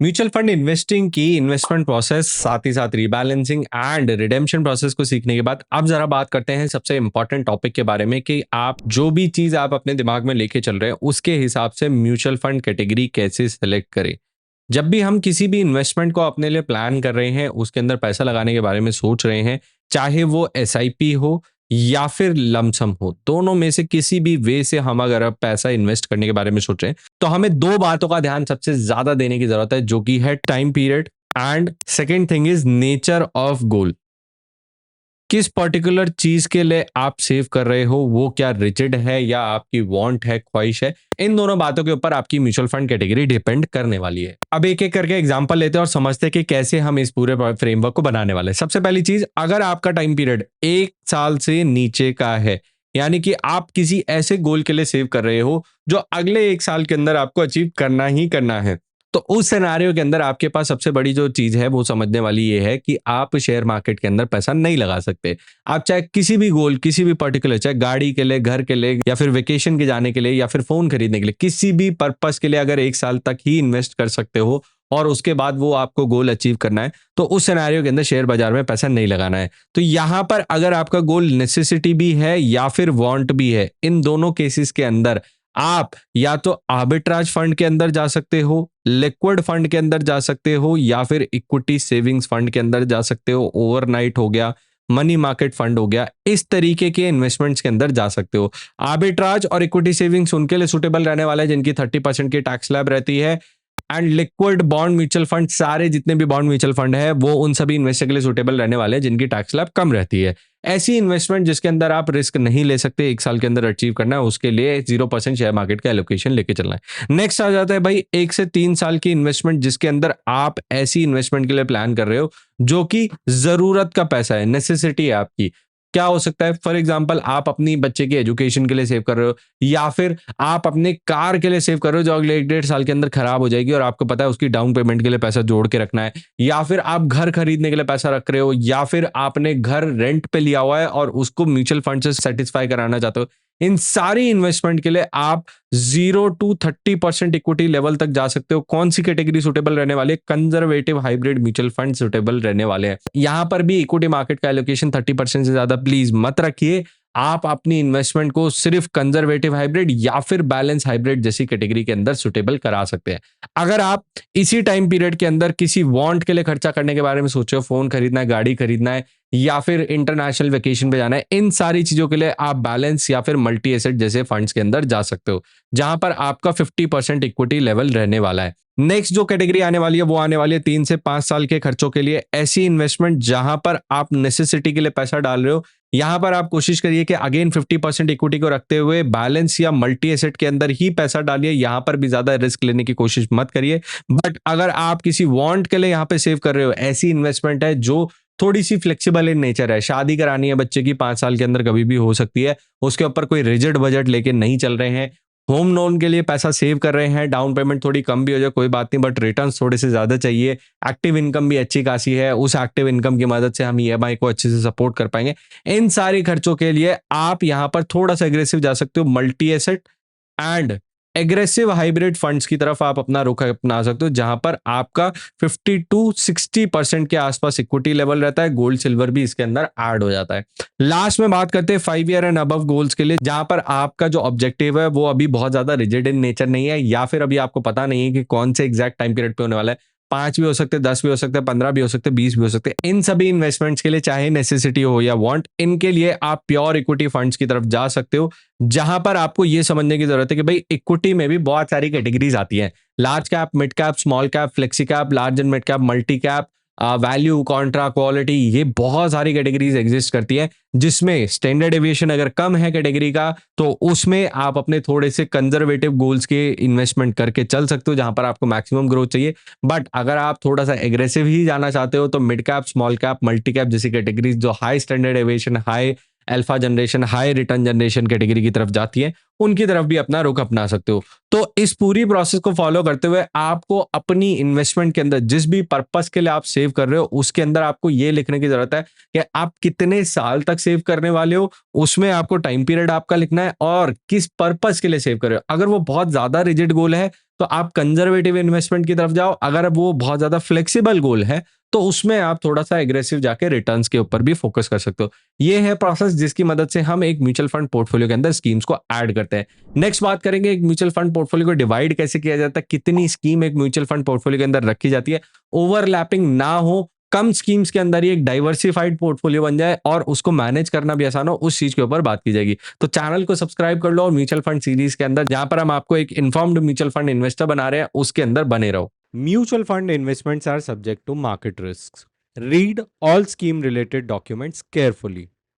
Mutual fund investing की investment process, साथ ही साथ रीबैलेंसिंग एंड रिडेम्पशन प्रोसेस को सीखने के बाद अब जरा बात करते हैं सबसे इंपॉर्टेंट टॉपिक के बारे में कि आप जो भी चीज आप अपने दिमाग में लेके चल रहे हैं उसके हिसाब से म्यूचुअल फंड कैटेगरी कैसे सेलेक्ट करें। जब भी हम किसी भी इन्वेस्टमेंट को अपने लिए प्लान कर रहे हैं, उसके अंदर पैसा लगाने के बारे में सोच रहे हैं, चाहे वो एसआईपी हो या फिर लमसम हो, दोनों में से किसी भी वे से हम अगर अब पैसा इन्वेस्ट करने के बारे में सोच रहे हैं तो हमें दो बातों का ध्यान सबसे ज्यादा देने की जरूरत है, जो कि है time period and second thing is nature of goal. किस पर्टिकुलर चीज के लिए आप सेव कर रहे हो, वो क्या रिजिड है या आपकी वांट है, ख्वाहिश है, इन दोनों बातों के ऊपर आपकी म्यूचुअल फंड कैटेगरी डिपेंड करने वाली है। अब एक एक करके एग्जांपल लेते हैं और समझते हैं कि कैसे हम इस पूरे फ्रेमवर्क को बनाने वाले हैं। सबसे पहली चीज, अगर आपका टाइम पीरियड 1 साल से नीचे का है, यानी कि आप किसी ऐसे गोल के लिए सेव कर रहे हो जो अगले 1 साल के अंदर आपको अचीव करना ही करना है, तो उस सिनेरियो के अंदर आपके पास सबसे बड़ी जो चीज है वो समझने वाली ये है कि आप शेयर मार्केट के अंदर पैसा नहीं लगा सकते। आप चाहे किसी भी गोल, किसी भी पर्टिकुलर, चाहे गाड़ी के लिए, घर के लिए, या फिर वेकेशन के जाने के लिए, या फिर फोन खरीदने के लिए, किसी भी पर्पस के लिए अगर 1 साल तक ही इन्वेस्ट कर सकते हो और उसके बाद वो आपको गोल अचीव करना है, तो उस सिनेरियो के अंदर शेयर बाजार में पैसा नहीं लगाना है। तो यहां पर अगर आपका गोल नेसेसिटी भी है या फिर वांट भी है, इन दोनों केसेस के अंदर आप या तो आर्बिट्राज फंड के अंदर जा सकते हो, लिक्विड फंड के अंदर जा सकते हो, या फिर इक्विटी सेविंग्स फंड के अंदर जा सकते हो, ओवरनाइट हो गया, मनी मार्केट फंड हो गया, इस तरीके के इन्वेस्टमेंट्स के अंदर जा सकते हो। आर्बिट्राज और इक्विटी सेविंग्स उनके लिए सुटेबल रहने वाला है जिनकी 30% की टैक्स स्लैब रहती है, and liquid bond mutual fund, सारे जितने भी बॉन्ड म्यूचुअल फंड है वो उन सभी इन्वेस्टर के लिए सुटेबल रहने वाले हैं जिनकी टैक्स स्लैब कम रहती है। ऐसी इन्वेस्टमेंट जिसके अंदर आप रिस्क नहीं ले सकते, 1 साल के अंदर अचीव करना है, उसके लिए 0% शेयर मार्केट का एलोकेशन लेके चलना है। नेक्स्ट आ जाता है भाई 1 से 3 साल की इन्वेस्टमेंट, जिसके अंदर आप ऐसी इन्वेस्टमेंट के लिए प्लान कर रहे हो जो कि जरूरत का पैसा है, नेसेसिटी है आपकी। क्या हो सकता है? फॉर एग्जाम्पल, आप अपनी बच्चे की एजुकेशन के लिए सेव कर रहे हो, या फिर आप अपने कार के लिए सेव कर रहे हो जो अगले 1-1.5 साल के अंदर खराब हो जाएगी और आपको पता है उसकी डाउन पेमेंट के लिए पैसा जोड़ के रखना है, या फिर आप घर खरीदने के लिए पैसा रख रहे हो, या फिर आपने घर रेंट पे लिया हुआ है और उसको म्यूचुअल फंड से सेटिस्फाई कराना चाहते हो। इन सारी इन्वेस्टमेंट के लिए आप 0 to 30% इक्विटी लेवल तक जा सकते हो। कौन सी कैटेगरी सुटेबल रहने वाली है? Conservative hybrid mutual fund suitable रहने वाले हैं। यहां पर भी इक्विटी मार्केट का एलोकेशन 30% से ज्यादा प्लीज मत रखिए। आप अपनी इन्वेस्टमेंट को सिर्फ कंजर्वेटिव हाइब्रिड या फिर बैलेंस हाइब्रिड जैसी कैटेगरी के अंदर सुटेबल करा सकते हैं। अगर आप इसी टाइम पीरियड के अंदर किसी वांट के लिए खर्चा करने के बारे में सोचे हो, फोन खरीदना है, गाड़ी खरीदना है, या फिर इंटरनेशनल वेकेशन पे जाना है, इन सारी चीजों के लिए आप बैलेंस या फिर मल्टी एसेट जैसे फंड्स के अंदर जा सकते हो, जहां पर आपका 50% इक्विटी लेवल रहने वाला है। नेक्स्ट जो कैटेगरी आने वाली है वो आने वाली है 3 से 5 साल के खर्चों के लिए। ऐसी इन्वेस्टमेंट जहां पर आप नेसेसिटी के लिए पैसा डाल रहे हो, यहां पर आप कोशिश करिए कि अगेन 50% इक्विटी को रखते हुए बैलेंस या मल्टी एसेट के अंदर ही पैसा डालिए। यहां पर भी ज्यादा रिस्क लेने की कोशिश मत करिए। बट अगर आप किसी वांट के लिए यहां पे सेव कर रहे हो, ऐसी इन्वेस्टमेंट है जो थोड़ी सी फ्लेक्सिबल इन नेचर है, शादी करानी है बच्चे की 5 साल के अंदर कभी भी हो सकती है, उसके ऊपर कोई रिजिड बजट लेके नहीं चल रहे हैं, होम लोन के लिए पैसा सेव कर रहे हैं, डाउन पेमेंट थोड़ी कम भी हो जाए कोई बात नहीं, बट रिटर्न्स थोड़े से ज्यादा चाहिए, एक्टिव इनकम भी अच्छी खासी है, उस एक्टिव इनकम की मदद से हम ईएमआई को अच्छे से सपोर्ट कर पाएंगे। इन सारे खर्चों के लिए आप यहां पर थोड़ा सा एग्रेसिव जा सकते हो, multi asset and aggressive hybrid funds की तरफ आप अपना रुख अपना सकते हो, जहां पर आपका 50 to 60% के आसपास इक्विटी लेवल रहता है। गोल्ड सिल्वर भी इसके अंदर ऐड हो जाता है। लास्ट में बात करते हैं 5 ईयर एंड अबव गोल्स के लिए, जहां पर आपका जो ऑब्जेक्टिव है वो अभी बहुत ज्यादा रिजिड इन नेचर नहीं है, या फिर अभी आपको पता नहीं है कि कौन से एग्जैक्ट टाइम पीरियड पे होने वाला है। 5 भी हो सकते हैं, 10 भी हो सकते हैं, 15 भी हो सकते हैं, 20 भी हो सकते हैं। इन सभी इन्वेस्टमेंट्स के लिए, चाहे नेसेसिटी हो या वांट, इनके लिए आप प्योर इक्विटी फंड्स की तरफ जा सकते हो, जहां पर आपको ये समझने की जरूरत है कि भाई इक्विटी में भी बहुत सारी कैटेगरीज आती हैं। Large cap, mid cap, small cap, flexi cap, large and mid cap, multi cap, value, Contra, quality, ये बहुत सारी कैटेगरीज एग्जिस्ट करती है, जिसमें स्टैंडर्ड डेविएशन अगर कम है कैटेगरी का तो उसमें आप अपने थोड़े से कंजर्वेटिव गोल्स के इन्वेस्टमेंट करके चल सकते हो, जहां पर आपको मैक्सिमम ग्रोथ चाहिए। बट अगर आप थोड़ा सा एग्रेसिव ही जाना चाहते हो तो mid cap, small cap, multi cap जैसी कैटेगरीज जो high standard deviation, high alpha generation, high return generation category की तरफ जाती है, उनकी तरफ भी अपना रुख अपना सकते हो। तो इस पूरी प्रोसेस को फॉलो करते हुए आपको अपनी इन्वेस्टमेंट के अंदर जिस भी पर्पस के लिए आप सेव कर रहे हो, उसके अंदर आपको ये लिखने की जरूरत है कि आप कितने साल तक सेव करने वाले हो, उसमें आपको टाइम पीरियड आपका लिखना है और किस पर्पस के लिए सेव कर रहे हो। अगर वो बहुत ज्यादा रिजिड गोल है तो आप कंजर्वेटिव इन्वेस्टमेंट की तरफ जाओ, अगर वो बहुत ज्यादा फ्लेक्सिबल गोल है तो उसमें आप थोड़ा सा एग्रेसिव जाके रिटर्न्स के ऊपर भी फोकस कर सकते हो। ये है प्रोसेस जिसकी मदद से हम एक म्यूचुअल फंड पोर्टफोलियो के अंदर स्कीम्स को ऐड करते हैं। नेक्स्ट बात करेंगे एक म्यूचुअल फंड पोर्टफोलियो को डिवाइड कैसे किया जाता है, कितनी स्कीम एक म्यूचुअल फंड पोर्टफोलियो के अंदर रखी जाती है, ओवरलैपिंग ना हो, कम स्कीम्स के अंदर ही एक डाइवर्सिफाइड पोर्टफोलियो बन जाए और उसको मैनेज करना भी आसान हो, उस चीज के ऊपर बात की जाएगी। तो चैनल को सब्सक्राइब कर लो और म्यूचुअल फंड सीरीज के अंदर जहां पर हम आपको एक इन्फॉर्म्ड म्यूचुअल फंड इन्वेस्टर बना रहे हैं उसके अंदर बने रहो। Mutual fund investments are subject to market risks. Read all scheme related documents carefully.